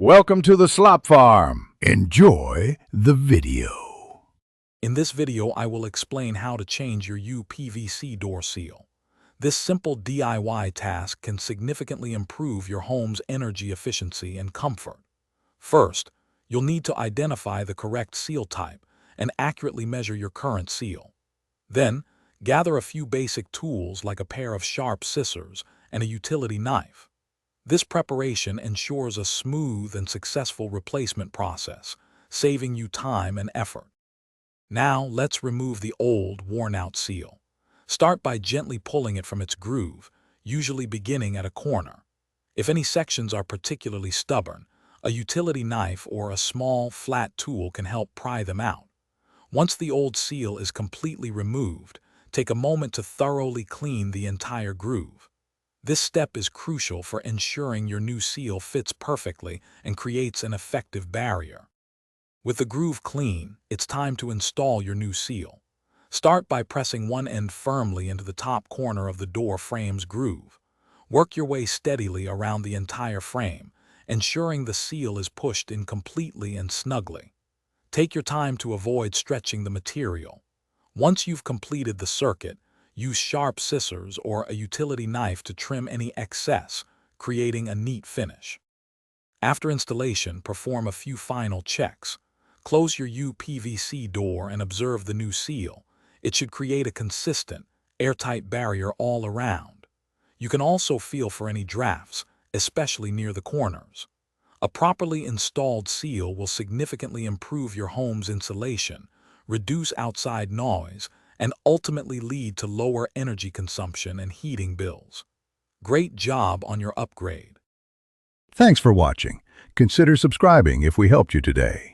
Welcome to the Slop Farm. Enjoy the video. In this video, I will explain how to change your UPVC door seal. This simple DIY task can significantly improve your home's energy efficiency and comfort. First, you'll need to identify the correct seal type and accurately measure your current seal. Then, gather a few basic tools like a pair of sharp scissors and a utility knife. This preparation ensures a smooth and successful replacement process, saving you time and effort. Now, let's remove the old, worn-out seal. Start by gently pulling it from its groove, usually beginning at a corner. If any sections are particularly stubborn, a utility knife or a small, flat tool can help pry them out. Once the old seal is completely removed, take a moment to thoroughly clean the entire groove. This step is crucial for ensuring your new seal fits perfectly and creates an effective barrier. With the groove clean, it's time to install your new seal. Start by pressing one end firmly into the top corner of the door frame's groove. Work your way steadily around the entire frame, ensuring the seal is pushed in completely and snugly. Take your time to avoid stretching the material. Once you've completed the circuit, use sharp scissors or a utility knife to trim any excess, creating a neat finish. After installation, perform a few final checks. Close your UPVC door and observe the new seal. It should create a consistent, airtight barrier all around. You can also feel for any drafts, especially near the corners. A properly installed seal will significantly improve your home's insulation, reduce outside noise, and ultimately lead to lower energy consumption and heating bills. Great job on your upgrade. Thanks for watching. Consider subscribing if we helped you today.